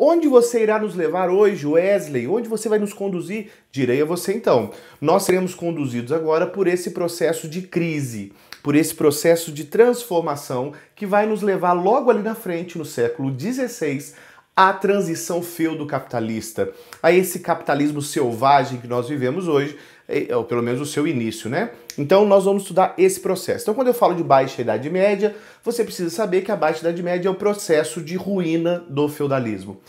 Onde você irá nos levar hoje, Wesley? Onde você vai nos conduzir? Direi a você então. Nós seremos conduzidos agora por esse processo de crise, por esse processo de transformação que vai nos levar logo ali na frente, no século XVI, à transição feudo-capitalista, a esse capitalismo selvagem que nós vivemos hoje, ou pelo menos o seu início, né? Então nós vamos estudar esse processo. Então quando eu falo de Baixa Idade Média, você precisa saber que a Baixa Idade Média é o processo de ruína do feudalismo.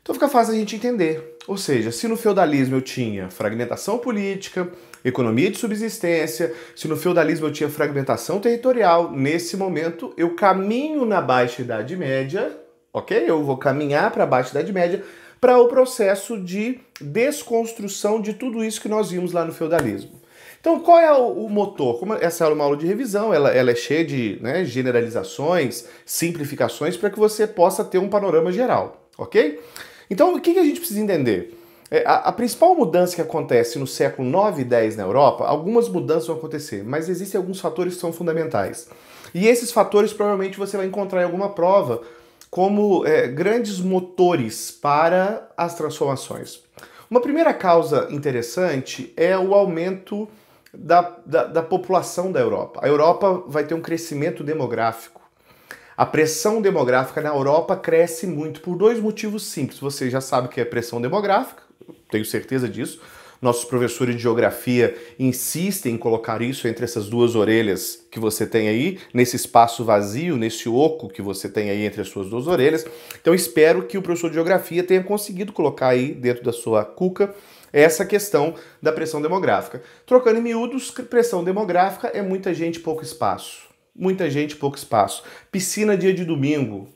Então fica fácil a gente entender. Ou seja, se no feudalismo eu tinha fragmentação política, economia de subsistência, se no feudalismo eu tinha fragmentação territorial, nesse momento eu caminho na Baixa Idade Média, ok? Eu vou caminhar para a Baixa Idade Média para o processo de desconstrução de tudo isso que nós vimos lá no feudalismo. Então, qual é o motor? Como essa é uma aula de revisão, ela é cheia de generalizações, simplificações, para que você possa ter um panorama geral, ok? Então, o que a gente precisa entender? A principal mudança que acontece no século 9 e 10 na Europa, algumas mudanças vão acontecer, mas existem alguns fatores que são fundamentais. E esses fatores provavelmente você vai encontrar em alguma prova como grandes motores para as transformações. Uma primeira causa interessante é o aumento da população da Europa. A Europa vai ter um crescimento demográfico. A pressão demográfica na Europa cresce muito por dois motivos simples. Você já sabe o que é pressão demográfica, tenho certeza disso. Nossos professores de geografia insistem em colocar isso entre essas duas orelhas que você tem aí, nesse espaço vazio, nesse oco que você tem aí entre as suas duas orelhas. Então espero que o professor de geografia tenha conseguido colocar aí dentro da sua cuca essa questão da pressão demográfica. Trocando em miúdos, pressão demográfica é muita gente, pouco espaço. Muita gente, pouco espaço. Piscina dia de domingo,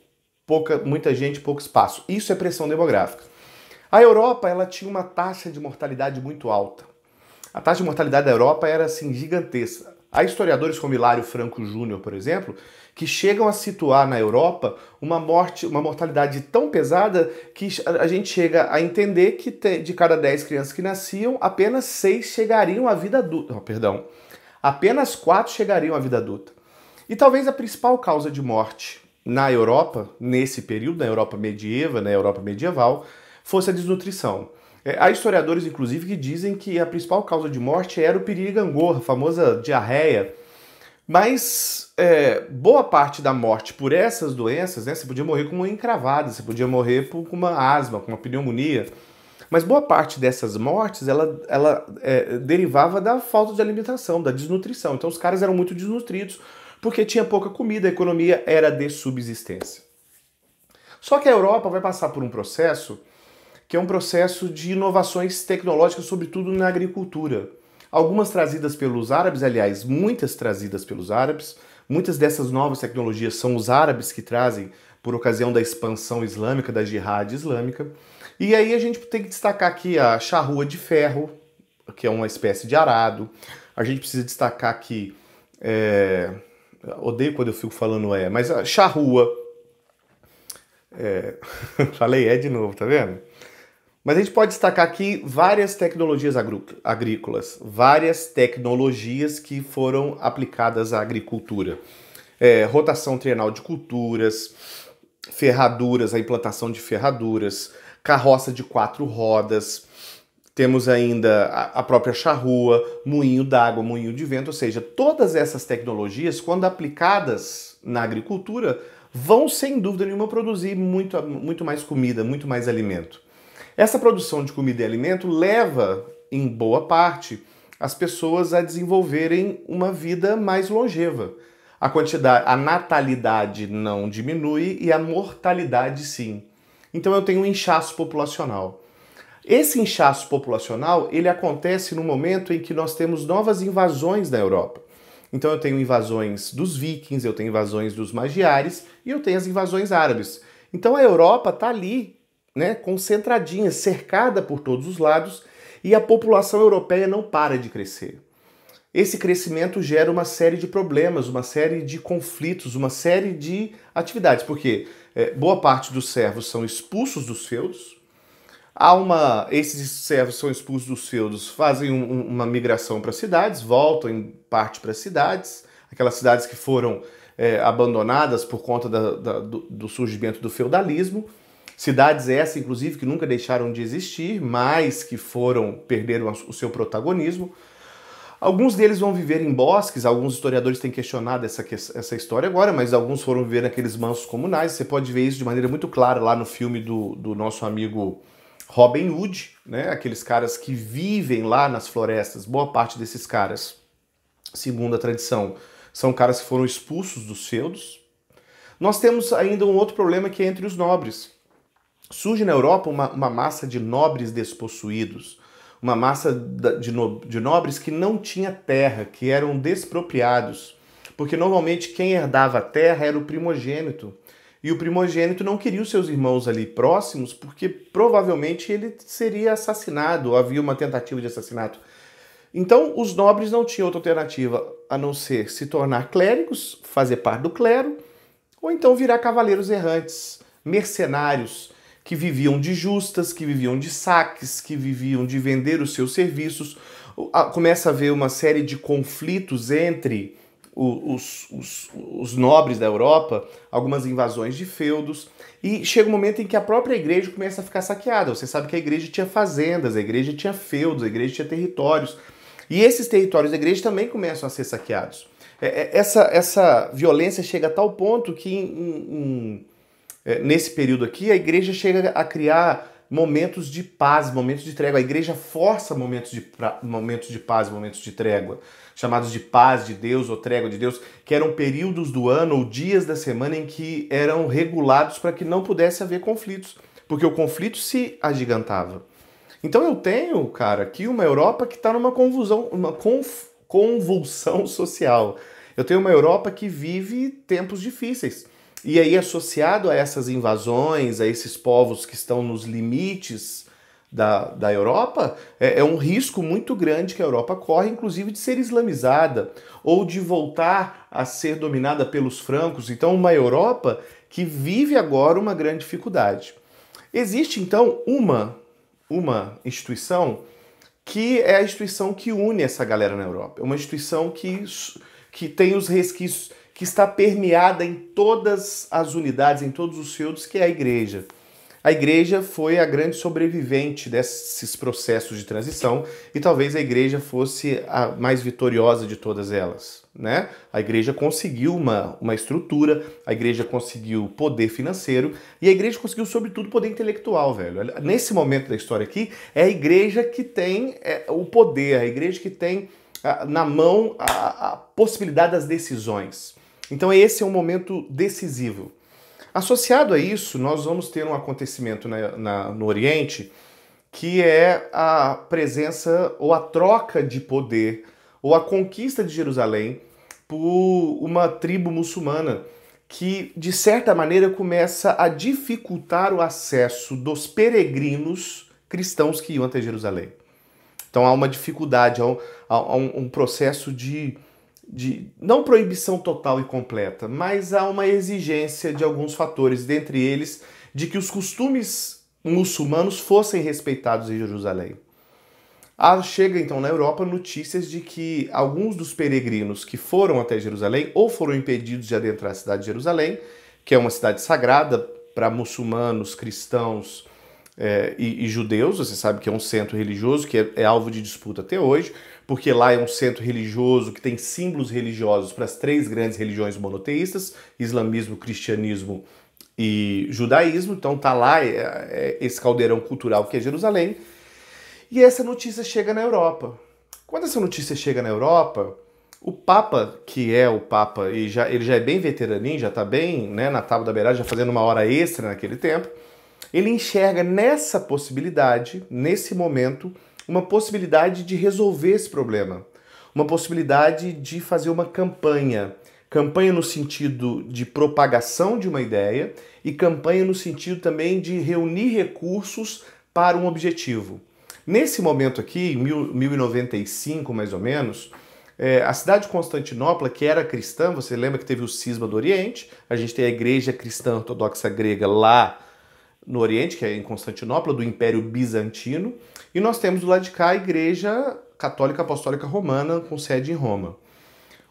muita gente, pouco espaço. Isso é pressão demográfica. A Europa, ela tinha uma taxa de mortalidade muito alta. A taxa de mortalidade da Europa era assim gigantesca. Há historiadores como Hilário Franco Júnior, por exemplo, que chegam a situar na Europa uma mortalidade tão pesada que a gente chega a entender que de cada 10 crianças que nasciam, apenas 6 chegariam à vida adulta. Apenas 4 chegariam à vida adulta. E talvez a principal causa de morte na Europa, nesse período, na Europa medieval, fosse a desnutrição. Há historiadores, inclusive, que dizem que a principal causa de morte era o piriri-gangorra, a famosa diarreia. Mas boa parte da morte por essas doenças, você podia morrer com uma encravada, você podia morrer com uma asma, com uma pneumonia. Mas boa parte dessas mortes, ela derivava da falta de alimentação, da desnutrição. Então os caras eram muito desnutridos, porque tinha pouca comida, a economia era de subsistência. Só que a Europa vai passar por um processo que é um processo de inovações tecnológicas, sobretudo na agricultura. Algumas trazidas pelos árabes, aliás, muitas trazidas pelos árabes. Muitas dessas novas tecnologias são os árabes que trazem por ocasião da expansão islâmica, da jihad islâmica. E aí a gente tem que destacar aqui a charrua de ferro, que é uma espécie de arado. A gente precisa destacar aqui, odeio quando eu fico falando mas a charrua, falei de novo, tá vendo? Mas a gente pode destacar aqui várias tecnologias agrícolas, várias tecnologias que foram aplicadas à agricultura. Rotação trienal de culturas, ferraduras, a implantação de ferraduras, carroça de 4 rodas, temos ainda a própria charrua, moinho d'água, moinho de vento, ou seja, todas essas tecnologias, quando aplicadas na agricultura, vão sem dúvida nenhuma produzir muito mais comida, muito mais alimento. Essa produção de comida e alimento leva, em boa parte, as pessoas a desenvolverem uma vida mais longeva. A natalidade não diminui e a mortalidade sim. Então eu tenho um inchaço populacional. Esse inchaço populacional, ele acontece no momento em que nós temos novas invasões na Europa. Então eu tenho invasões dos vikings, eu tenho invasões dos magiares e eu tenho as invasões árabes. Então a Europa está ali, concentradinha, cercada por todos os lados, e a população europeia não para de crescer. Esse crescimento gera uma série de problemas, uma série de conflitos, uma série de atividades, porque boa parte dos servos são expulsos dos feudos, esses servos são expulsos dos feudos, fazem uma migração para cidades, voltam em parte para cidades, aquelas cidades que foram abandonadas por conta do surgimento do feudalismo, Cidades essas, inclusive, que nunca deixaram de existir, mas que perderam o seu protagonismo. Alguns deles vão viver em bosques, alguns historiadores têm questionado essa história agora, mas alguns foram viver naqueles mansos comunais. Você pode ver isso de maneira muito clara lá no filme do nosso amigo Robin Hood, né? Aqueles caras que vivem lá nas florestas. Boa parte desses caras, segundo a tradição, são caras que foram expulsos dos feudos. Nós temos ainda um outro problema que é entre os nobres. Surge na Europa uma massa de nobres despossuídos, uma massa de nobres que não tinha terra, que eram despropriados, porque normalmente quem herdava a terra era o primogênito, e o primogênito não queria os seus irmãos ali próximos, porque provavelmente ele seria assassinado, ou havia uma tentativa de assassinato. Então os nobres não tinham outra alternativa a não ser se tornar clérigos, fazer parte do clero, ou então virar cavaleiros errantes, mercenários, que viviam de justas, que viviam de saques, que viviam de vender os seus serviços. Começa a haver uma série de conflitos entre os nobres da Europa, algumas invasões de feudos, e chega um momento em que a própria igreja começa a ficar saqueada. Você sabe que a igreja tinha fazendas, a igreja tinha feudos, a igreja tinha territórios, e esses territórios da igreja também começam a ser saqueados. Essa violência chega a tal ponto que nesse período aqui, a igreja chega a criar momentos de paz, momentos de trégua. A igreja força momentos de paz, momentos de trégua, chamados de paz de Deus ou trégua de Deus, que eram períodos do ano ou dias da semana em que eram regulados para que não pudesse haver conflitos, porque o conflito se agigantava. Então eu tenho, cara, aqui uma Europa que está numa convulsão social. Eu tenho uma Europa que vive tempos difíceis. E aí, associado a essas invasões, a esses povos que estão nos limites da Europa, é um risco muito grande que a Europa corre, inclusive de ser islamizada ou de voltar a ser dominada pelos francos. Então, uma Europa que vive agora uma grande dificuldade. Existe, então, uma instituição que é a instituição que une essa galera na Europa. É uma instituição que tem os resquícios, que está permeada em todas as unidades, em todos os feudos, que é a igreja. A igreja foi a grande sobrevivente desses processos de transição e talvez a igreja fosse a mais vitoriosa de todas elas, né? A igreja conseguiu uma estrutura, a igreja conseguiu poder financeiro e a igreja conseguiu, sobretudo, poder intelectual, velho. Nesse momento da história aqui, é a igreja que tem o poder, a igreja que tem na mão a possibilidade das decisões. Então esse é um momento decisivo. Associado a isso, nós vamos ter um acontecimento no Oriente que é a presença ou a troca de poder ou a conquista de Jerusalém por uma tribo muçulmana que, de certa maneira, começa a dificultar o acesso dos peregrinos cristãos que iam até Jerusalém. Então há uma dificuldade, há um processo de não proibição total e completa, mas há uma exigência de alguns fatores, dentre eles de que os costumes muçulmanos fossem respeitados em Jerusalém. Chega então na Europa notícias de que alguns dos peregrinos que foram até Jerusalém ou foram impedidos de adentrar a cidade de Jerusalém, que é uma cidade sagrada para muçulmanos, cristãos e judeus. Você sabe que é um centro religioso que é alvo de disputa até hoje, porque lá é um centro religioso que tem símbolos religiosos para as três grandes religiões monoteístas, islamismo, cristianismo e judaísmo. Então tá lá esse caldeirão cultural que é Jerusalém. E essa notícia chega na Europa. Quando essa notícia chega na Europa, o Papa, que é o Papa, ele já é bem veteraninho, já está bem, né, na tábua da beirada, já fazendo uma hora extra naquele tempo, ele enxerga nessa possibilidade, nesse momento, uma possibilidade de resolver esse problema, uma possibilidade de fazer uma campanha no sentido de propagação de uma ideia e campanha no sentido também de reunir recursos para um objetivo. Nesse momento aqui, em 1095 mais ou menos, a cidade de Constantinopla, que era cristã, você lembra que teve o cisma do Oriente, a gente tem a igreja cristã ortodoxa grega lá no Oriente, que é em Constantinopla, do Império Bizantino, e nós temos do lado de cá a Igreja Católica Apostólica Romana, com sede em Roma.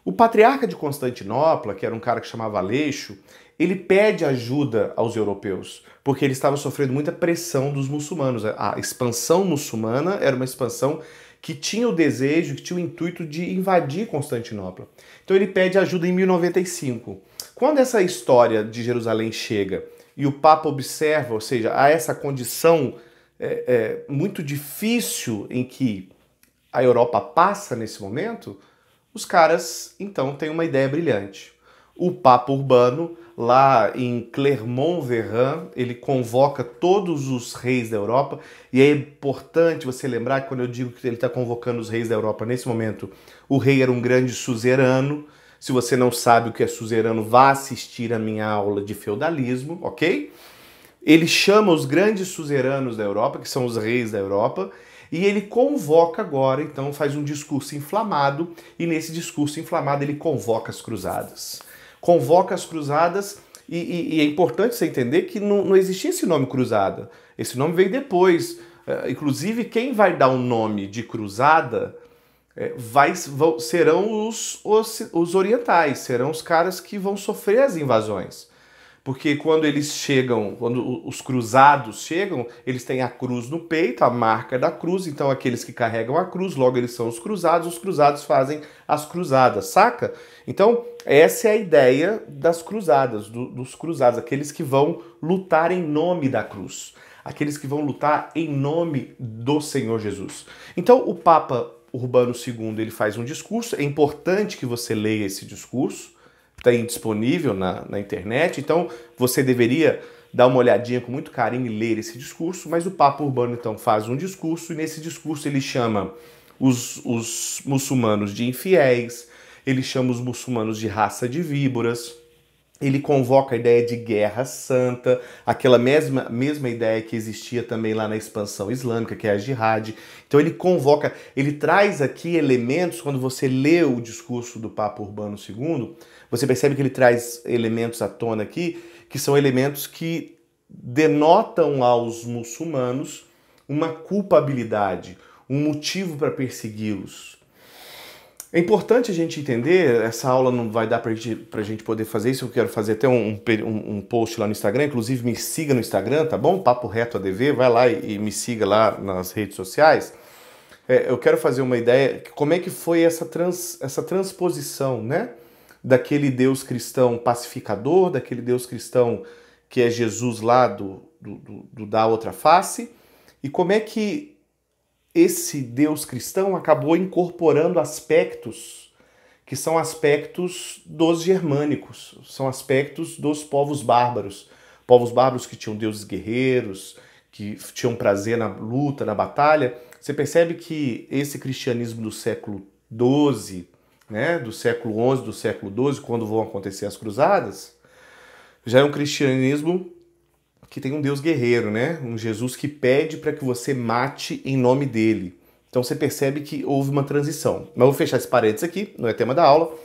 O patriarca de Constantinopla, que era um cara que chamava Aleixo, ele pede ajuda aos europeus, porque ele estava sofrendo muita pressão dos muçulmanos. A expansão muçulmana era uma expansão que tinha o desejo, que tinha o intuito de invadir Constantinopla. Então ele pede ajuda em 1095. Quando essa história de Jerusalém chega e o Papa observa, ou seja, há essa condição muito difícil em que a Europa passa nesse momento, os caras então têm uma ideia brilhante. O Papa Urbano, lá em Clermont-Ferrand, ele convoca todos os reis da Europa, e é importante você lembrar que quando eu digo que ele está convocando os reis da Europa nesse momento, o rei era um grande suzerano. Se você não sabe o que é suzerano, vá assistir a minha aula de feudalismo, ok? Ele chama os grandes suzeranos da Europa, que são os reis da Europa, e ele convoca agora, então faz um discurso inflamado, e nesse discurso inflamado ele convoca as cruzadas. Convoca as cruzadas, e é importante você entender que não existia esse nome cruzada. Esse nome veio depois. Inclusive, quem vai dar o nome de cruzada serão os orientais, serão os caras que vão sofrer as invasões. Porque quando eles chegam, quando os cruzados chegam, eles têm a cruz no peito, a marca da cruz, então aqueles que carregam a cruz, logo eles são os cruzados fazem as cruzadas, saca? Então, essa é a ideia das cruzadas, dos cruzados, aqueles que vão lutar em nome da cruz, aqueles que vão lutar em nome do Senhor Jesus. Então, o Papa Urbano II, ele faz um discurso, é importante que você leia esse discurso, está disponível na internet, então você deveria dar uma olhadinha com muito carinho e ler esse discurso, mas o Papa Urbano então faz um discurso, e nesse discurso ele chama os muçulmanos de infiéis, ele chama os muçulmanos de raça de víboras, ele convoca a ideia de guerra santa, aquela mesma ideia que existia também lá na expansão islâmica, que é a jihad. Então ele convoca, ele traz aqui elementos, quando você lê o discurso do Papa Urbano II, você percebe que ele traz elementos à tona aqui, que são elementos que denotam aos muçulmanos uma culpabilidade, um motivo para persegui-los. É importante a gente entender, essa aula não vai dar para a gente poder fazer isso, eu quero fazer até um post lá no Instagram, inclusive me siga no Instagram, tá bom? Papo Reto ADV, vai lá e me siga lá nas redes sociais. Eu quero fazer uma ideia, como é que foi essa transposição, né? Daquele Deus cristão pacificador, daquele Deus cristão que é Jesus lá da outra face, e como é que esse Deus cristão acabou incorporando aspectos que são aspectos dos germânicos, são aspectos dos povos bárbaros que tinham deuses guerreiros, que tinham prazer na luta, na batalha. Você percebe que esse cristianismo do século XII, né, do século XI, do século XII, quando vão acontecer as cruzadas, já é um cristianismo que tem um Deus guerreiro, né? Um Jesus que pede para que você mate em nome dele. Então você percebe que houve uma transição. Mas eu vou fechar esse parênteses aqui, não é tema da aula.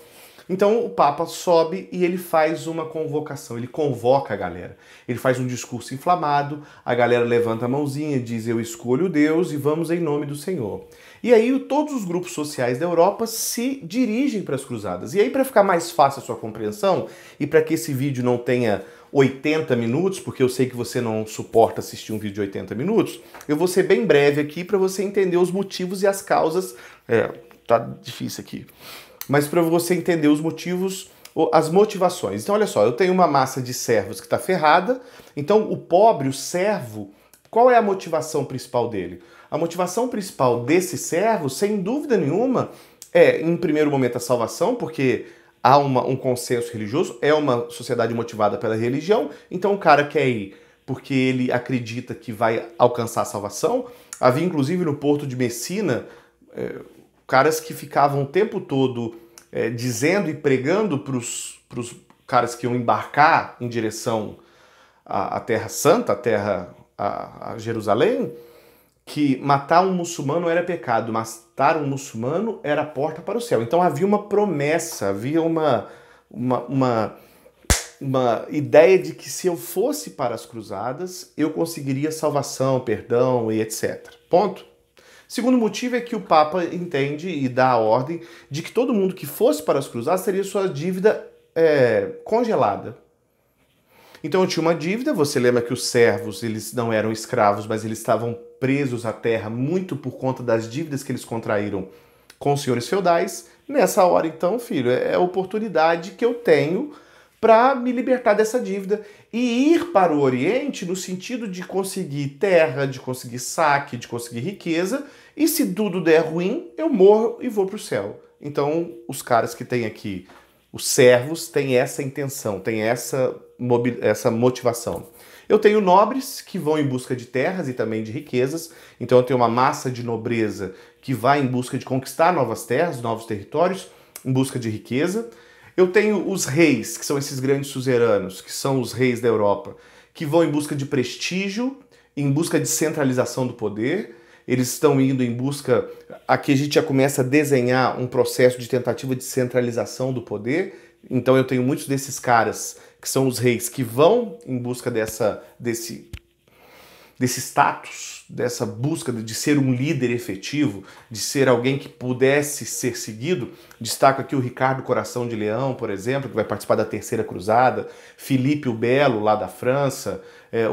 Então o Papa sobe e ele faz uma convocação, ele convoca a galera. Ele faz um discurso inflamado, a galera levanta a mãozinha, diz eu escolho Deus e vamos em nome do Senhor. E aí todos os grupos sociais da Europa se dirigem para as cruzadas. E aí, para ficar mais fácil a sua compreensão e para que esse vídeo não tenha 80 minutos, porque eu sei que você não suporta assistir um vídeo de 80 minutos, eu vou ser bem breve aqui para você entender os motivos e as causas. Tá difícil aqui. Mas para você entender os motivos, as motivações. Então, olha só, eu tenho uma massa de servos que está ferrada, então o pobre, o servo, qual é a motivação principal dele? A motivação principal desse servo, sem dúvida nenhuma, é, em primeiro momento, a salvação, porque há um consenso religioso, é uma sociedade motivada pela religião, então o cara quer ir porque ele acredita que vai alcançar a salvação. Havia, inclusive, no porto de Messina, caras que ficavam o tempo todo dizendo e pregando para os caras que iam embarcar em direção à Terra Santa, a Jerusalém, que matar um muçulmano era pecado, matar um muçulmano era a porta para o céu. Então havia uma promessa, havia uma ideia de que se eu fosse para as cruzadas, eu conseguiria salvação, perdão e etc. Ponto. Segundo motivo é que o Papa entende e dá a ordem de que todo mundo que fosse para as cruzadas teria sua dívida congelada. Então eu tinha uma dívida, você lembra que os servos, eles não eram escravos, mas eles estavam presos à terra muito por conta das dívidas que eles contraíram com os senhores feudais. Nessa hora, então, filho, é a oportunidade que eu tenho para me libertar dessa dívida e ir para o Oriente no sentido de conseguir terra, de conseguir saque, de conseguir riqueza, e se tudo der ruim, eu morro e vou para o céu. Então, os caras que têm aqui, os servos, têm essa intenção, têm essa motivação. Eu tenho nobres que vão em busca de terras e também de riquezas, então eu tenho uma massa de nobreza que vai em busca de conquistar novas terras, novos territórios, em busca de riqueza. Eu tenho os reis, que são esses grandes suzeranos, que são os reis da Europa, que vão em busca de prestígio, em busca de centralização do poder. Eles estão indo em busca... Aqui a gente já começa a desenhar um processo de tentativa de centralização do poder. Então eu tenho muitos desses caras, que são os reis, que vão em busca desse status, dessa busca de ser um líder efetivo, de ser alguém que pudesse ser seguido. Destaco aqui o Ricardo Coração de Leão, por exemplo, que vai participar da Terceira Cruzada, Filipe o Belo, lá da França,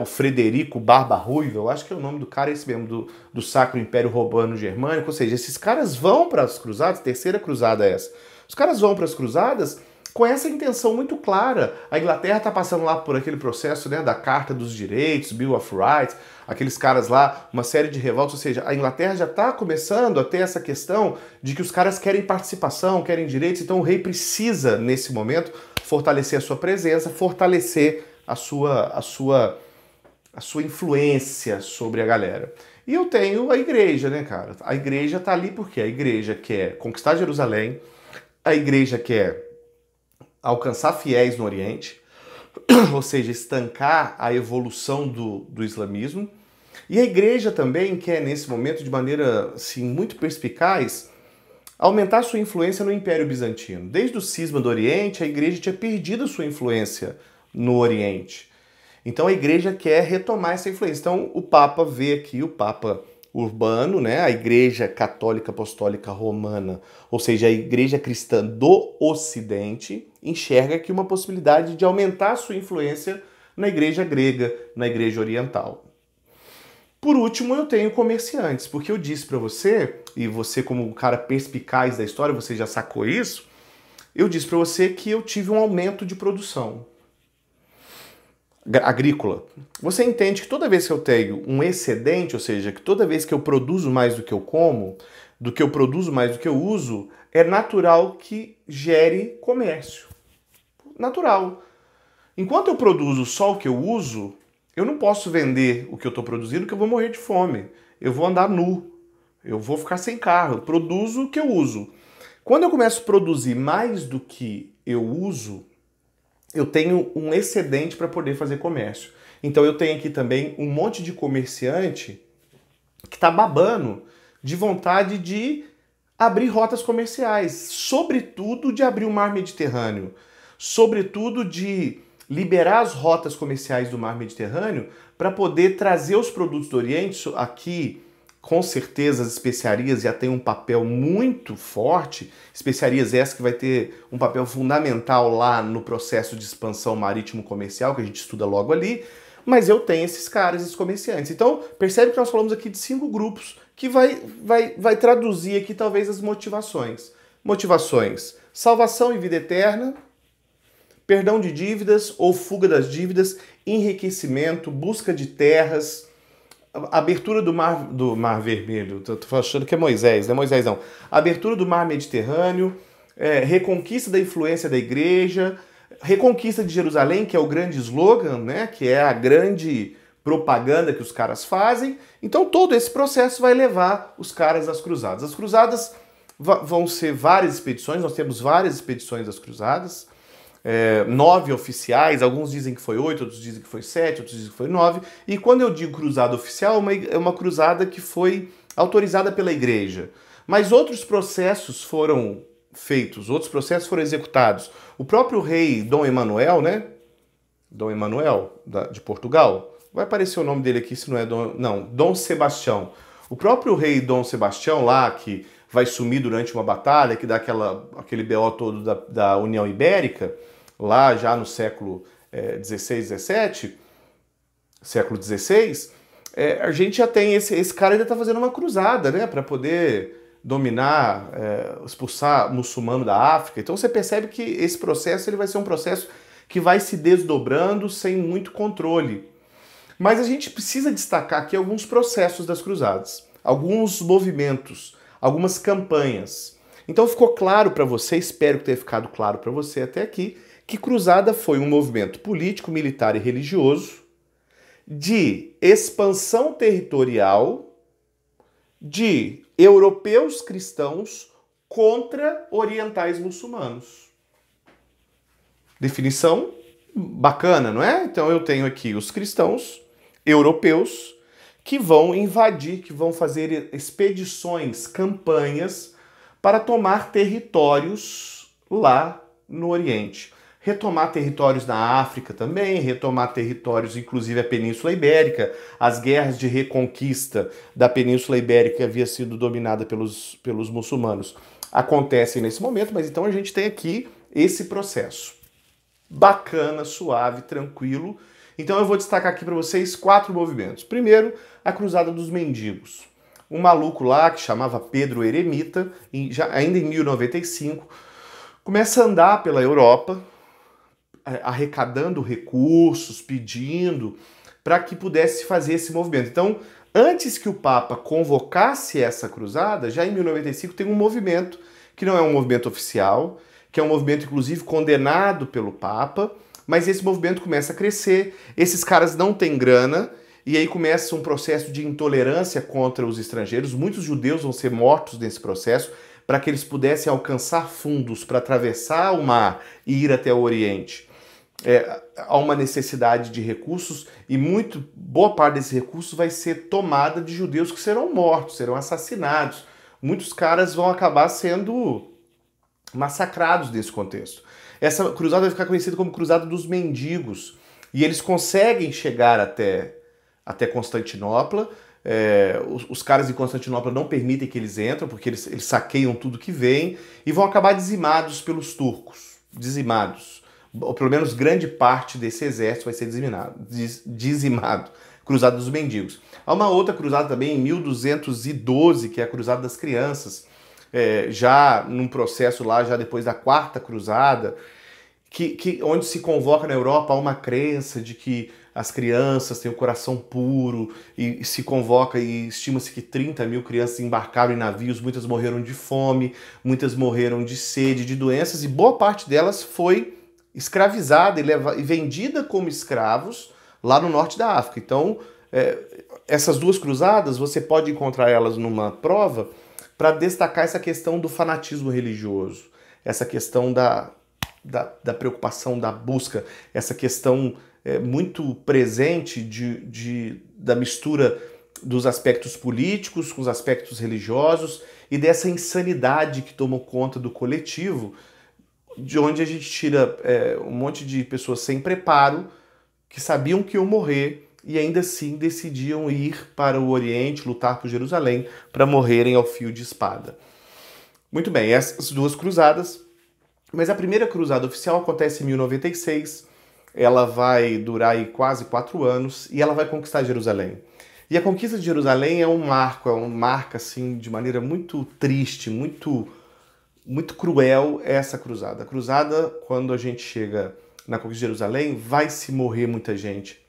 o Frederico Barba Ruiva, eu acho que é o nome do cara, esse mesmo, do Sacro Império Romano Germânico. Ou seja, esses caras vão para as cruzadas, Terceira Cruzada é essa, os caras vão para as cruzadas com essa intenção muito clara. A Inglaterra está passando lá por aquele processo, né, da Carta dos Direitos, Bill of Rights, aqueles caras lá, uma série de revoltas. Ou seja, a Inglaterra já está começando a ter essa questão de que os caras querem participação, querem direitos. Então o rei precisa, nesse momento, fortalecer a sua presença, fortalecer a sua influência sobre a galera. E eu tenho a igreja, né, cara? A igreja tá ali porque a igreja quer conquistar Jerusalém, a igreja quer alcançar fiéis no Oriente, ou seja, estancar a evolução do islamismo. E a igreja também quer, nesse momento, de maneira assim, muito perspicaz, aumentar sua influência no Império Bizantino. Desde o cisma do Oriente, a igreja tinha perdido sua influência no Oriente. Então a igreja quer retomar essa influência. Então o Papa vê aqui, o Papa Urbano, né, a Igreja Católica Apostólica Romana, ou seja, a Igreja Cristã do Ocidente, enxerga aqui uma possibilidade de aumentar a sua influência na Igreja Grega, na Igreja Oriental. Por último, eu tenho comerciantes, porque eu disse para você, e você como um cara perspicaz da história, você já sacou isso, eu disse para você que eu tive um aumento de produção agrícola. Você entende que toda vez que eu tenho um excedente, ou seja, que toda vez que eu produzo mais do que eu como, do que eu produzo mais do que eu uso, é natural que gere comércio. Natural. Enquanto eu produzo só o que eu uso, eu não posso vender o que eu estou produzindo, porque eu vou morrer de fome. Eu vou andar nu. Eu vou ficar sem carro. Eu produzo o que eu uso. Quando eu começo a produzir mais do que eu uso, eu tenho um excedente para poder fazer comércio. Então eu tenho aqui também um monte de comerciante que está babando de vontade de abrir rotas comerciais, sobretudo de abrir o mar Mediterrâneo, sobretudo de liberar as rotas comerciais do mar Mediterrâneo para poder trazer os produtos do Oriente aqui. Com certeza as especiarias já têm um papel muito forte, especiarias essas que vai ter um papel fundamental lá no processo de expansão marítimo-comercial, que a gente estuda logo ali, mas eu tenho esses caras, esses comerciantes. Então, percebe que nós falamos aqui de 5 grupos que vai traduzir aqui talvez as motivações. Motivações: salvação e vida eterna, perdão de dívidas ou fuga das dívidas, enriquecimento, busca de terras, abertura do mar Vermelho, tô achando que é Moisés, não é Moisés não. Abertura do mar Mediterrâneo, reconquista da influência da igreja, reconquista de Jerusalém, que é o grande slogan, né, que é a grande propaganda que os caras fazem. Então todo esse processo vai levar os caras às cruzadas. As cruzadas vão ser várias expedições, nós temos várias expedições das cruzadas, 9 oficiais, alguns dizem que foi 8, outros dizem que foi 7, outros dizem que foi 9. E quando eu digo cruzada oficial, é uma cruzada que foi autorizada pela igreja. Mas outros processos foram feitos, outros processos foram executados. O próprio rei Dom Emanuel, né? Dom Emanuel, de Portugal. Vai aparecer o nome dele aqui, se não é Dom... Não, Dom Sebastião. O próprio rei Dom Sebastião lá, que vai sumir durante uma batalha, que dá aquele BO todo da União Ibérica, lá já no século XVI, XVII, século XVI, a gente já tem esse cara ainda está fazendo uma cruzada, né, para poder dominar, expulsar o muçulmano da África. Então você percebe que esse processo ele vai ser um processo que vai se desdobrando sem muito controle. Mas a gente precisa destacar aqui alguns processos das cruzadas, alguns movimentos, algumas campanhas. Então ficou claro para você, espero que tenha ficado claro para você até aqui, que cruzada foi um movimento político, militar e religioso de expansão territorial de europeus cristãos contra orientais muçulmanos. Definição bacana, não é? Então eu tenho aqui os cristãos europeus que vão invadir, que vão fazer expedições, campanhas para tomar territórios lá no Oriente. Retomar territórios na África também, retomar territórios, inclusive a Península Ibérica. As guerras de reconquista da Península Ibérica que havia sido dominada pelos muçulmanos acontecem nesse momento, mas então a gente tem aqui esse processo. Bacana, suave, tranquilo. Então eu vou destacar aqui para vocês 4 movimentos. Primeiro, a Cruzada dos Mendigos. Um maluco lá que chamava Pedro Eremita, ainda em 1095, começa a andar pela Europa, arrecadando recursos, pedindo para que pudesse fazer esse movimento. Então, antes que o Papa convocasse essa cruzada, já em 1095 tem um movimento que não é um movimento oficial, que é um movimento inclusive condenado pelo Papa, mas esse movimento começa a crescer, esses caras não têm grana, e aí começa um processo de intolerância contra os estrangeiros. Muitos judeus vão ser mortos nesse processo para que eles pudessem alcançar fundos para atravessar o mar e ir até o Oriente. Há uma necessidade de recursos e boa parte desses recursos vai ser tomada de judeus que serão mortos, serão assassinados. Muitos caras vão acabar sendo massacrados nesse contexto. Essa cruzada vai ficar conhecida como Cruzada dos Mendigos e eles conseguem chegar até Constantinopla. Os caras de Constantinopla não permitem que eles entrem porque eles saqueiam tudo que vem e vão acabar dizimados pelos turcos, dizimados. Ou pelo menos grande parte desse exército vai ser dizimado. Cruzada dos Mendigos. Há uma outra cruzada também em 1212, que é a Cruzada das Crianças, já num processo lá, já depois da Quarta Cruzada, onde se convoca na Europa uma crença de que as crianças têm o coração puro, e se convoca e estima-se que 30 mil crianças embarcaram em navios, muitas morreram de fome, muitas morreram de sede, de doenças, e boa parte delas foi escravizada e vendida como escravos lá no norte da África. Então, essas 2 cruzadas, você pode encontrar elas numa prova para destacar essa questão do fanatismo religioso, essa questão da preocupação, da busca, essa questão muito presente da mistura dos aspectos políticos com os aspectos religiosos e dessa insanidade que tomou conta do coletivo, de onde a gente tira um monte de pessoas sem preparo, que sabiam que iam morrer e ainda assim decidiam ir para o Oriente, lutar por Jerusalém, para morrerem ao fio de espada. Muito bem, essas 2 cruzadas, mas a primeira cruzada oficial acontece em 1096, ela vai durar aí quase 4 anos e ela vai conquistar Jerusalém. E a conquista de Jerusalém é um marco assim, de maneira muito triste, muito cruel essa cruzada. A cruzada, quando a gente chega na conquista de Jerusalém, vai se morrer muita gente.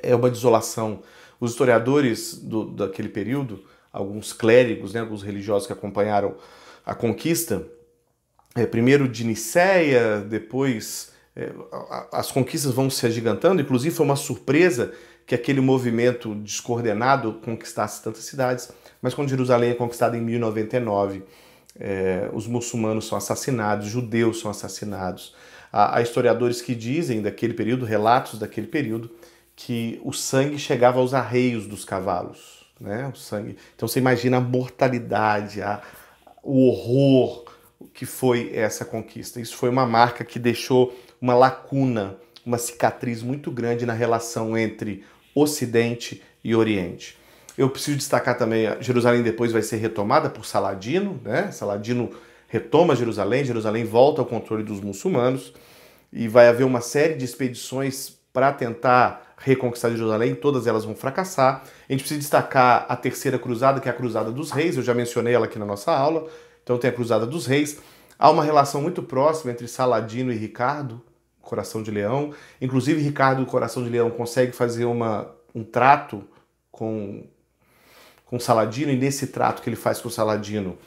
É uma desolação. Os historiadores daquele período, alguns clérigos, né, alguns religiosos que acompanharam a conquista, primeiro de Nicéia, depois as conquistas vão se agigantando, inclusive foi uma surpresa que aquele movimento descoordenado conquistasse tantas cidades, mas quando Jerusalém é conquistada em 1099, os muçulmanos são assassinados, judeus são assassinados. Há historiadores que dizem daquele período, relatos daquele período, que o sangue chegava aos arreios dos cavalos, né? O sangue. Então você imagina a mortalidade, o horror que foi essa conquista. Isso foi uma marca que deixou uma lacuna, uma cicatriz muito grande na relação entre Ocidente e Oriente. Eu preciso destacar também, Jerusalém depois vai ser retomada por Saladino, né? Saladino retoma Jerusalém, Jerusalém volta ao controle dos muçulmanos, e vai haver uma série de expedições para tentar reconquistar Jerusalém, todas elas vão fracassar. A gente precisa destacar a terceira cruzada, que é a Cruzada dos Reis, eu já mencionei ela aqui na nossa aula. Então tem a Cruzada dos Reis. Há uma relação muito próxima entre Saladino e Ricardo, Coração de Leão. Inclusive, Ricardo, Coração de Leão, consegue fazer um trato com Saladino, e nesse trato que ele faz com Saladino,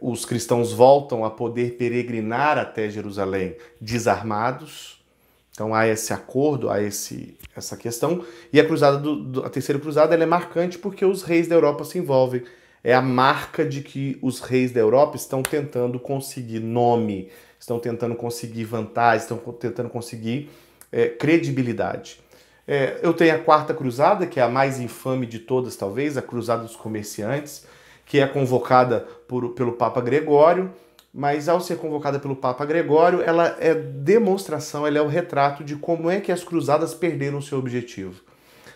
os cristãos voltam a poder peregrinar até Jerusalém desarmados. Então há esse acordo, há essa questão. E a terceira cruzada ela é marcante porque os reis da Europa se envolvem. É a marca de que os reis da Europa estão tentando conseguir nome, estão tentando conseguir vantagem, estão tentando conseguir credibilidade. Eu tenho a quarta cruzada, que é a mais infame de todas, talvez, a Cruzada dos Comerciantes, que é convocada pelo Papa Gregório, mas ao ser convocada pelo Papa Gregório, ela é demonstração, ela é o retrato de como é que as cruzadas perderam o seu objetivo.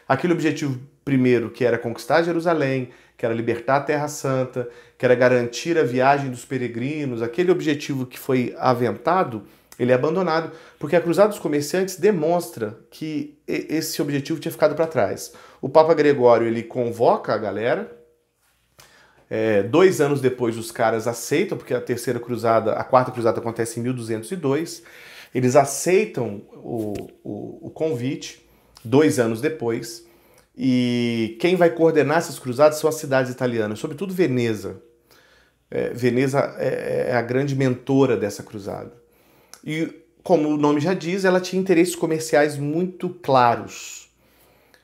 Aquele objetivo primeiro, que era conquistar Jerusalém, que era libertar a Terra Santa, que era garantir a viagem dos peregrinos, aquele objetivo que foi aventado, ele é abandonado, porque a Cruzada dos Comerciantes demonstra que esse objetivo tinha ficado para trás. O Papa Gregório, ele convoca a galera, 2 anos depois os caras aceitam, porque a quarta cruzada acontece em 1202, eles aceitam o convite 2 anos depois, e quem vai coordenar essas cruzadas são as cidades italianas, sobretudo Veneza. Veneza é a grande mentora dessa cruzada. E, como o nome já diz, ela tinha interesses comerciais muito claros.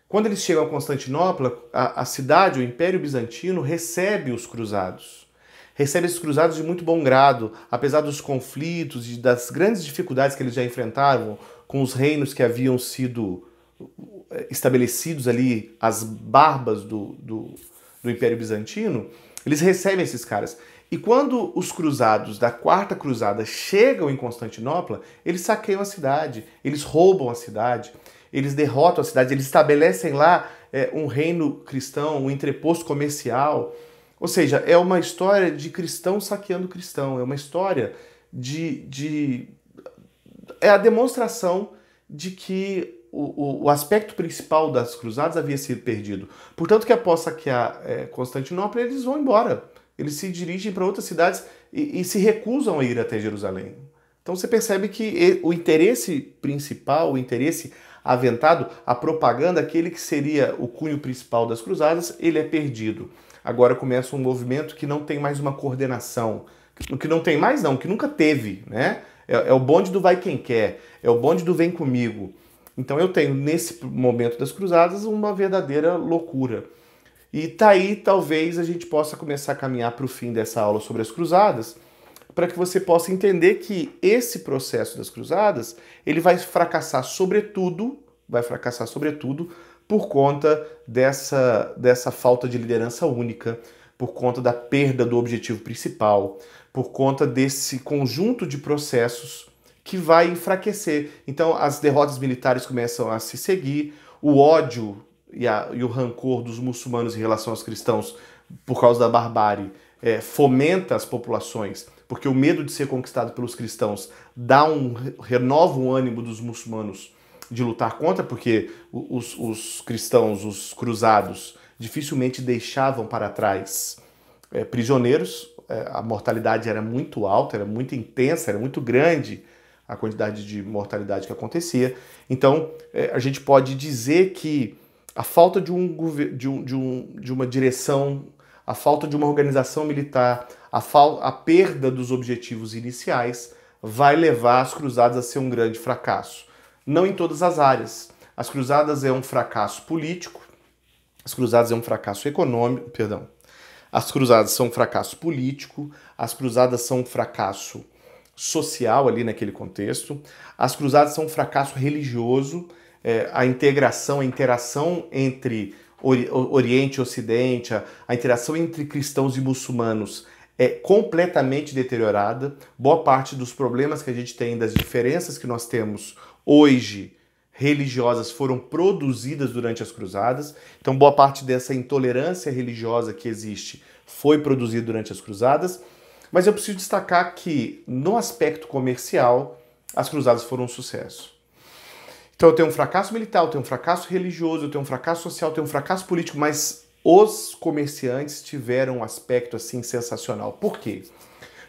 Quando eles chegam a Constantinopla, a cidade, o Império Bizantino, recebe os cruzados. Recebe esses cruzados de muito bom grado, apesar dos conflitos e das grandes dificuldades que eles já enfrentavam com os reinos que haviam sido estabelecidos ali, as barbas do Império Bizantino. Eles recebem esses caras. E quando os cruzados da quarta cruzada chegam em Constantinopla, eles saqueiam a cidade, eles roubam a cidade, eles derrotam a cidade, eles estabelecem lá um reino cristão, um entreposto comercial. Ou seja, é uma história de cristão saqueando cristão, é uma história é a demonstração de que o aspecto principal das cruzadas havia sido perdido. Portanto, que após saquear Constantinopla, eles vão embora. Eles se dirigem para outras cidades e se recusam a ir até Jerusalém. Então você percebe que o interesse principal, o interesse aventado, a propaganda, aquele que seria o cunho principal das cruzadas, ele é perdido. Agora começa um movimento que não tem mais uma coordenação. Que não tem mais não, que nunca teve, né? É o bonde do vai quem quer, é o bonde do vem comigo. Então eu tenho, nesse momento das cruzadas, uma verdadeira loucura. E tá aí, talvez, a gente possa começar a caminhar para o fim dessa aula sobre as cruzadas, para que você possa entender que esse processo das cruzadas, ele vai fracassar sobretudo por conta dessa falta de liderança única, por conta da perda do objetivo principal, por conta desse conjunto de processos que vai enfraquecer. Então as derrotas militares começam a se seguir, o ódio e o rancor dos muçulmanos em relação aos cristãos por causa da barbárie fomenta as populações, porque o medo de ser conquistado pelos cristãos renova o ânimo dos muçulmanos de lutar contra, porque os cristãos, os cruzados, dificilmente deixavam para trás prisioneiros. A mortalidade era muito alta, era muito intensa, era muito grande a quantidade de mortalidade que acontecia. Então, a gente pode dizer que a falta de uma direção, a falta de uma organização militar, a perda dos objetivos iniciais vai levar as cruzadas a ser um grande fracasso. Não em todas as áreas. As cruzadas é um fracasso político, as cruzadas é um fracasso econômico, perdão. As cruzadas são um fracasso político, as cruzadas são um fracasso social ali naquele contexto, as cruzadas são um fracasso religioso, a integração, a interação entre Oriente e Ocidente, a interação entre cristãos e muçulmanos é completamente deteriorada. Boa parte dos problemas que a gente tem, das diferenças que nós temos hoje religiosas, foram produzidas durante as cruzadas. Então boa parte dessa intolerância religiosa que existe foi produzida durante as cruzadas. Mas eu preciso destacar que no aspecto comercial as cruzadas foram um sucesso. Então eu tenho um fracasso militar, eu tenho um fracasso religioso, eu tenho um fracasso social, eu tenho um fracasso político, mas os comerciantes tiveram um aspecto assim sensacional. Por quê?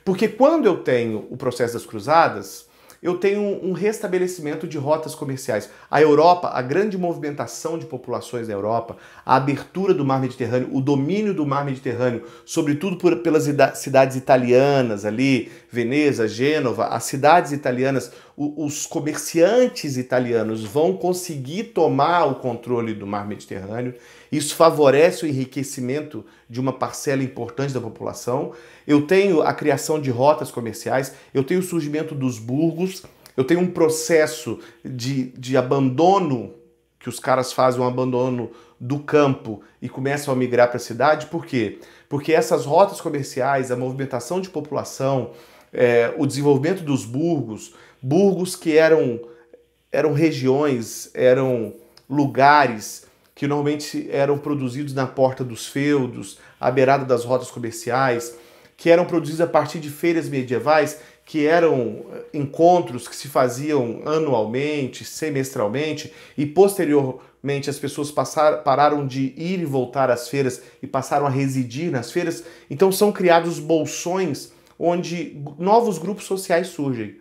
Porque quando eu tenho o processo das cruzadas, eu tenho um restabelecimento de rotas comerciais. A Europa, a grande movimentação de populações na Europa, a abertura do mar Mediterrâneo, o domínio do mar Mediterrâneo, sobretudo pelas cidades italianas ali, Veneza, Gênova, as cidades italianas, os comerciantes italianos vão conseguir tomar o controle do mar Mediterrâneo. Isso favorece o enriquecimento de uma parcela importante da população. Eu tenho a criação de rotas comerciais, eu tenho o surgimento dos burgos, eu tenho um processo de abandono, que os caras fazem um abandono do campo e começam a migrar para a cidade. Por quê? Porque essas rotas comerciais, a movimentação de população, o desenvolvimento dos burgos que eram regiões, eram lugares que normalmente eram produzidos na porta dos feudos, à beirada das rotas comerciais, que eram produzidos a partir de feiras medievais, que eram encontros que se faziam anualmente, semestralmente, e posteriormente as pessoas pararam de ir e voltar às feiras e passaram a residir nas feiras. Então são criados bolsões onde novos grupos sociais surgem.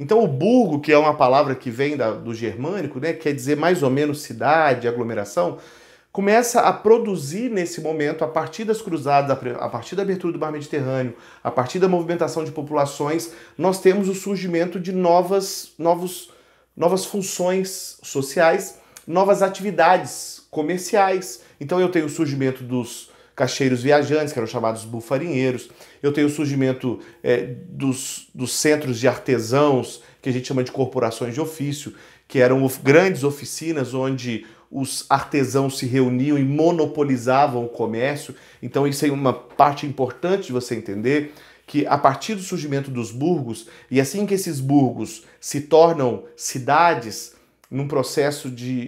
Então o burgo, que é uma palavra que vem do germânico, né, quer dizer mais ou menos cidade, aglomeração, começa a produzir nesse momento, a partir das cruzadas, a partir da abertura do mar Mediterrâneo, a partir da movimentação de populações, nós temos o surgimento de novas funções sociais, novas atividades comerciais. Então eu tenho o surgimento dos caixeiros viajantes, que eram chamados bufarinheiros. Eu tenho o surgimento dos centros de artesãos, que a gente chama de corporações de ofício, que eram grandes oficinas onde os artesãos se reuniam e monopolizavam o comércio. Então isso é uma parte importante de você entender, que a partir do surgimento dos burgos, e assim que esses burgos se tornam cidades, num processo de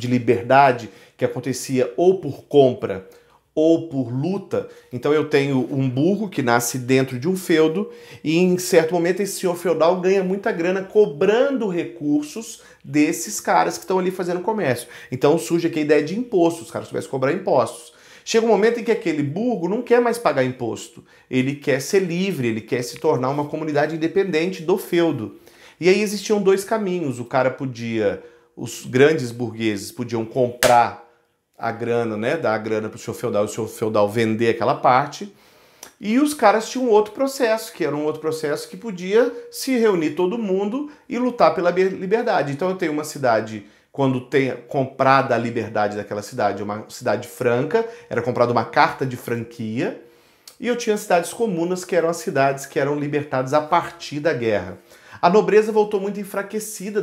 liberdade que acontecia ou por compra ou por luta. Então eu tenho um burgo que nasce dentro de um feudo e em certo momento esse senhor feudal ganha muita grana cobrando recursos desses caras que estão ali fazendo comércio. Então surge aqui a ideia de imposto, os caras começam a cobrar impostos. Chega um momento em que aquele burgo não quer mais pagar imposto, ele quer ser livre, ele quer se tornar uma comunidade independente do feudo. E aí existiam dois caminhos, os grandes burgueses podiam comprar a grana, né, dar a grana para o senhor feudal e o senhor feudal vender aquela parte, e os caras tinham outro processo, que era um outro processo que podia se reunir todo mundo e lutar pela liberdade. Então eu tenho uma cidade, quando tem comprada a liberdade daquela cidade, uma cidade franca, era comprada uma carta de franquia, e eu tinha cidades comunas, que eram as cidades que eram libertadas a partir da guerra. A nobreza voltou muito enfraquecida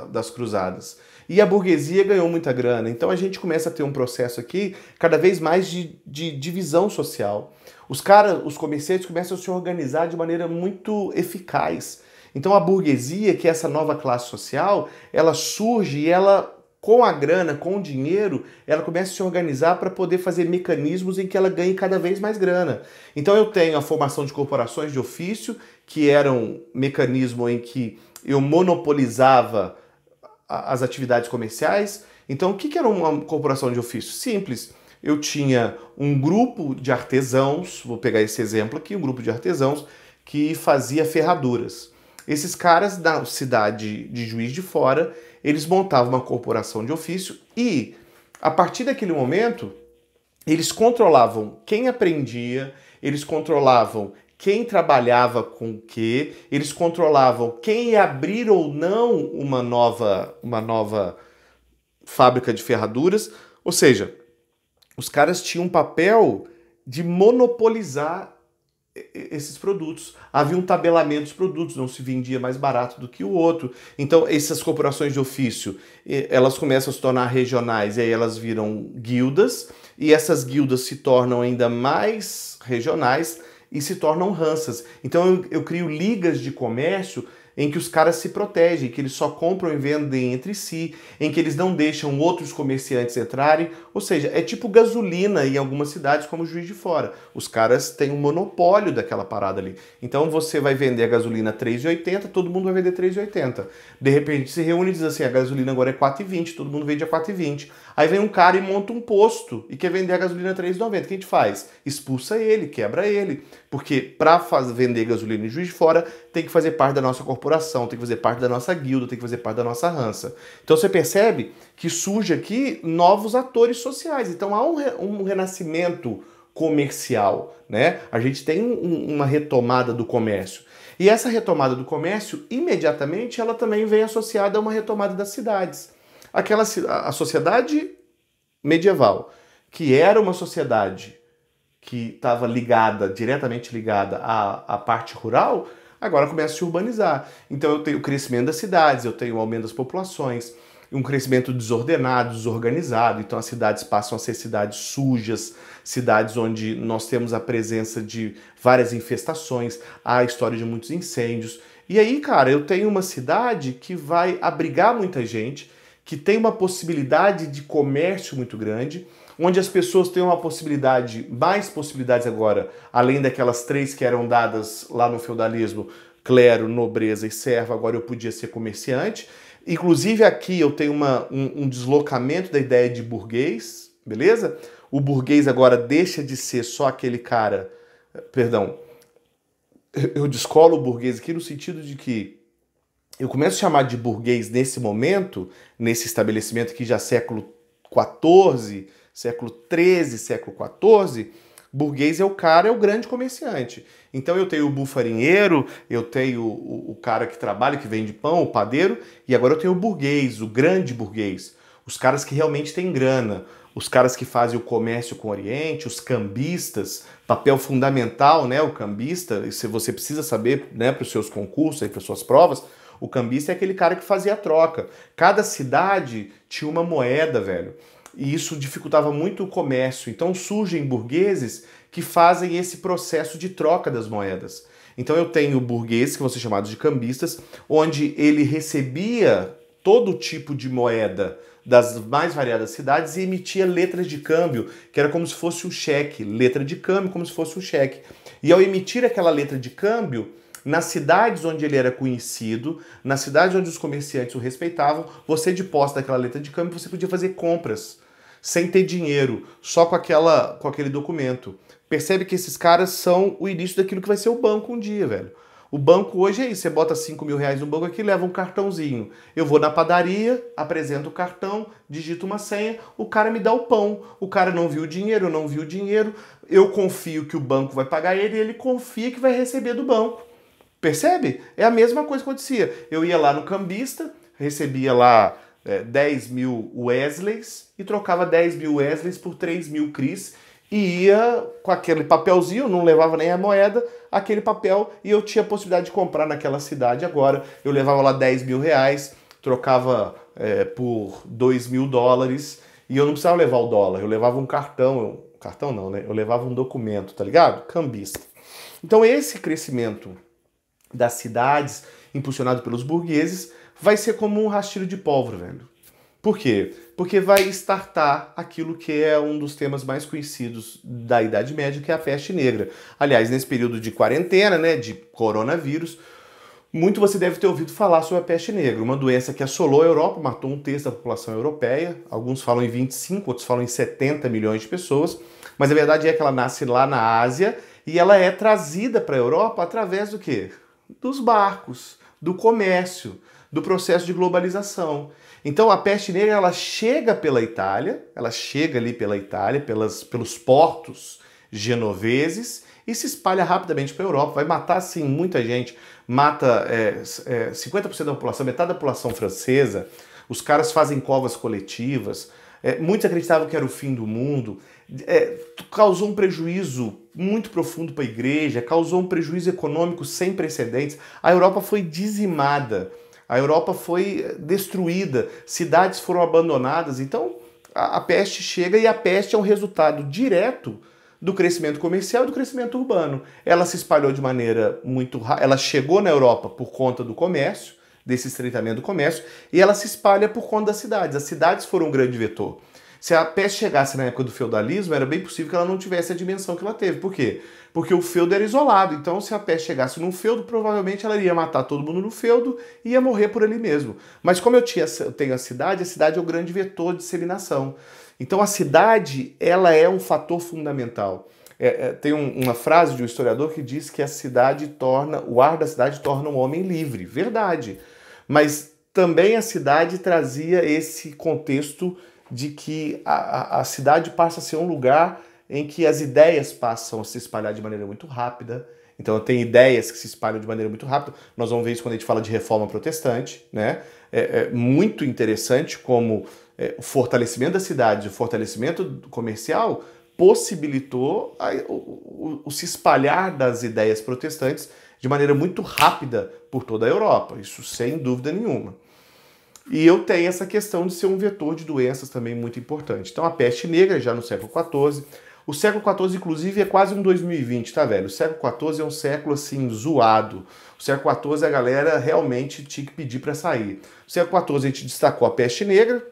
das cruzadas. E a burguesia ganhou muita grana. Então a gente começa a ter um processo aqui cada vez mais de divisão social. Os comerciantes começam a se organizar de maneira muito eficaz. Então a burguesia, que é essa nova classe social, ela surge e ela, com a grana, com o dinheiro, ela começa a se organizar para poder fazer mecanismos em que ela ganhe cada vez mais grana. Então eu tenho a formação de corporações de ofício, que era um mecanismo em que eu monopolizava as atividades comerciais. Então o que era uma corporação de ofício? Simples. Eu tinha um grupo de artesãos, vou pegar esse exemplo aqui, um grupo de artesãos que fazia ferraduras. Esses caras da cidade de Juiz de Fora, eles montavam uma corporação de ofício e, a partir daquele momento, eles controlavam quem aprendia, eles controlavam quem trabalhava com o quê, eles controlavam quem ia abrir ou não uma nova fábrica de ferraduras. Ou seja, os caras tinham um papel de monopolizar esses produtos. Havia um tabelamento dos produtos, não se vendia mais barato do que o outro. Então essas corporações de ofício, elas começam a se tornar regionais e aí elas viram guildas, e essas guildas se tornam ainda mais regionais e se tornam hansas. Então eu crio ligas de comércio em que os caras se protegem, que eles só compram e vendem entre si, em que eles não deixam outros comerciantes entrarem, ou seja, é tipo gasolina em algumas cidades como Juiz de Fora. Os caras têm um monopólio daquela parada ali. Então você vai vender a gasolina a 3,80, todo mundo vai vender 3,80. De repente se reúne e diz assim, a gasolina agora é 4,20, todo mundo vende a 4,20. Aí vem um cara e monta um posto e quer vender a gasolina a 3,90. O que a gente faz? Expulsa ele, quebra ele. Porque para vender gasolina em Juiz de Fora, tem que fazer parte da nossa corporação, tem que fazer parte da nossa guilda, tem que fazer parte da nossa rança. Então você percebe que surge aqui novos atores sociais. Então há um renascimento comercial, né? A gente tem uma retomada do comércio. E essa retomada do comércio, imediatamente, ela também vem associada a uma retomada das cidades. A sociedade medieval, que era uma sociedade que estava diretamente ligada à parte rural, agora começa a se urbanizar. Então eu tenho o crescimento das cidades, eu tenho o aumento das populações, um crescimento desordenado, desorganizado. Então as cidades passam a ser cidades sujas, cidades onde nós temos a presença de várias infestações, há a história de muitos incêndios. E aí, cara, eu tenho uma cidade que vai abrigar muita gente, que tem uma possibilidade de comércio muito grande, onde as pessoas têm uma possibilidade, mais possibilidades agora, além daquelas 3 que eram dadas lá no feudalismo, clero, nobreza e servo, agora eu podia ser comerciante. Inclusive aqui eu tenho um deslocamento da ideia de burguês, beleza? O burguês agora deixa de ser só aquele cara, perdão, eu descolo o burguês aqui no sentido de que eu começo a chamar de burguês nesse momento, nesse estabelecimento que já século XIV, século XIII, século XIV, burguês é o grande comerciante. Então eu tenho o bufarinheiro, eu tenho o cara que trabalha, que vende pão, o padeiro, e agora eu tenho o burguês, o grande burguês. Os caras que realmente têm grana, os caras que fazem o comércio com o Oriente, os cambistas, papel fundamental, né, o cambista, e se você precisa saber, né, para os seus concursos, para as suas provas, o cambista é aquele cara que fazia a troca. Cada cidade tinha uma moeda, velho. E isso dificultava muito o comércio. Então surgem burgueses que fazem esse processo de troca das moedas. Então eu tenho burgueses, que vão ser chamados de cambistas, onde ele recebia todo tipo de moeda das mais variadas cidades e emitia letras de câmbio, que era como se fosse um cheque. Letra de câmbio como se fosse um cheque. E ao emitir aquela letra de câmbio, nas cidades onde ele era conhecido, nas cidades onde os comerciantes o respeitavam, você de posse daquela letra de câmbio, você podia fazer compras sem ter dinheiro, só com aquele documento. Percebe que esses caras são o início daquilo que vai ser o banco um dia, velho. O banco hoje é isso, você bota 5 mil reais no banco aqui, leva um cartãozinho. Eu vou na padaria, apresento o cartão, digito uma senha, o cara me dá o pão. O cara não viu o dinheiro, eu não vi o dinheiro, eu confio que o banco vai pagar ele e ele confia que vai receber do banco. Percebe? É a mesma coisa que acontecia. Eu ia lá no cambista, recebia lá 10 mil Wesleys e trocava 10 mil Wesleys por 3 mil Cris e ia com aquele papelzinho, não levava nem a moeda, aquele papel, e eu tinha a possibilidade de comprar naquela cidade agora. Eu levava lá 10 mil reais, trocava por 2 mil dólares e eu não precisava levar o dólar, eu levava um cartão, cartão não, né? Eu levava um documento, tá ligado? Cambista. Então esse crescimento das cidades, impulsionado pelos burgueses, vai ser como um rastilho de pólvora, velho. Por quê? Porque vai startar aquilo que é um dos temas mais conhecidos da Idade Média, que é a peste negra. Aliás, nesse período de quarentena, né, de coronavírus, muito você deve ter ouvido falar sobre a peste negra, uma doença que assolou a Europa, matou 1/3 da população europeia, alguns falam em 25, outros falam em 70 milhões de pessoas, mas a verdade é que ela nasce lá na Ásia e ela é trazida para a Europa através do quê? Dos barcos, do comércio, do processo de globalização. Então a peste negra ela chega pela Itália, ela chega ali pela Itália, pelos portos genoveses e se espalha rapidamente para a Europa. Vai matar, sim, muita gente. Mata 50% da população, metade da população francesa. Os caras fazem covas coletivas. Muitos acreditavam que era o fim do mundo. Causou um prejuízo muito profundo para a igreja, causou um prejuízo econômico sem precedentes. A Europa foi dizimada. A Europa foi destruída, cidades foram abandonadas. Então a peste chega e a peste é um resultado direto do crescimento comercial e do crescimento urbano. Ela se espalhou de maneira muito rápida, ela chegou na Europa por conta do comércio, desse estreitamento do comércio, e ela se espalha por conta das cidades. As cidades foram um grande vetor. Se a peste chegasse na época do feudalismo, era bem possível que ela não tivesse a dimensão que ela teve. Por quê? Porque o feudo era isolado. Então, se a peste chegasse num feudo, provavelmente ela iria matar todo mundo no feudo e ia morrer por ali mesmo. Mas como eu tenho a cidade é o grande vetor de disseminação. Então, a cidade, ela é um fator fundamental. Tem uma frase de um historiador que diz que o ar da cidade torna um homem livre. Verdade. Mas também a cidade trazia esse contexto de que a cidade passa a ser um lugar em que as ideias passam a se espalhar de maneira muito rápida. Então tem ideias que se espalham de maneira muito rápida. Nós vamos ver isso quando a gente fala de reforma protestante, né? É muito interessante como o fortalecimento da cidade, o fortalecimento comercial possibilitou o se espalhar das ideias protestantes de maneira muito rápida por toda a Europa. Isso sem dúvida nenhuma. E eu tenho essa questão de ser um vetor de doenças também muito importante. Então a peste negra já no século XIV. O século XIV, inclusive, é quase um 2020, tá, velho? O século XIV é um século, assim, zoado. O século XIV a galera realmente tinha que pedir para sair. O século XIV a gente destacou a peste negra.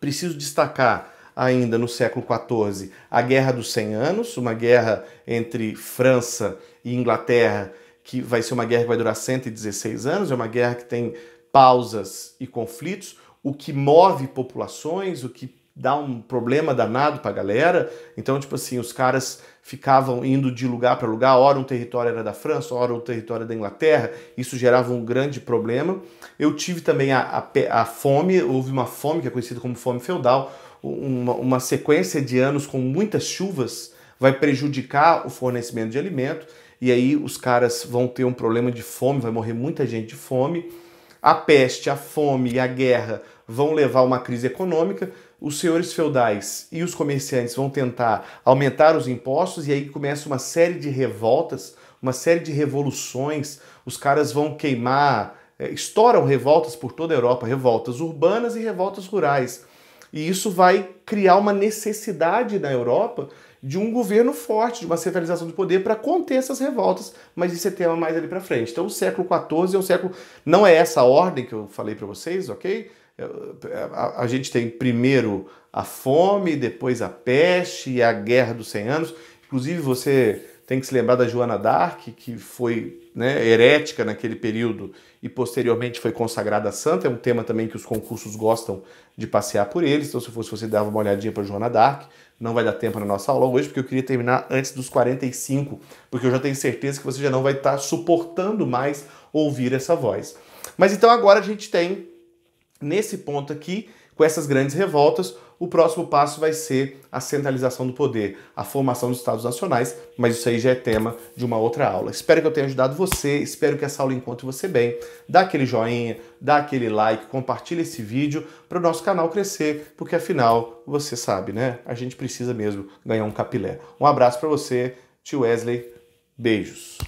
Preciso destacar ainda no século XIV a Guerra dos 100 Anos, uma guerra entre França e Inglaterra, que vai ser uma guerra que vai durar 116 anos. É uma guerra que tem pausas e conflitos, o que move populações, o que dá um problema danado pra galera. Então, tipo assim, os caras ficavam indo de lugar para lugar, ora um território era da França, ora o território da Inglaterra, isso gerava um grande problema. Eu tive também a fome, houve uma fome que é conhecida como fome feudal, uma sequência de anos com muitas chuvas vai prejudicar o fornecimento de alimento, e aí os caras vão ter um problema de fome, vai morrer muita gente de fome. A peste, a fome e a guerra vão levar a uma crise econômica, os senhores feudais e os comerciantes vão tentar aumentar os impostos e aí começa uma série de revoltas, uma série de revoluções, os caras vão queimar, estouram revoltas por toda a Europa, revoltas urbanas e revoltas rurais. E isso vai criar uma necessidade na Europa de um governo forte, de uma centralização do poder para conter essas revoltas, mas isso é tema mais ali para frente. Então o século XIV é um século, não é essa a ordem que eu falei para vocês, ok? A gente tem primeiro a fome, depois a peste e a Guerra dos 100 Anos. Inclusive você tem que se lembrar da Joana d'Arc, que foi, né, herética naquele período e posteriormente foi consagrada santa. É um tema também que os concursos gostam de passear por eles. Então se fosse você dava uma olhadinha para Joana d'Arc. Não vai dar tempo na nossa aula hoje, porque eu queria terminar antes dos 45, porque eu já tenho certeza que você já não vai estar suportando mais ouvir essa voz. Mas então agora a gente tem, nesse ponto aqui, com essas grandes revoltas, o próximo passo vai ser a centralização do poder, a formação dos Estados Nacionais, mas isso aí já é tema de uma outra aula. Espero que eu tenha ajudado você, espero que essa aula encontre você bem. Dá aquele joinha, dá aquele like, compartilha esse vídeo para o nosso canal crescer, porque afinal, você sabe, né? A gente precisa mesmo ganhar um capilé. Um abraço para você, tio Wesley, beijos.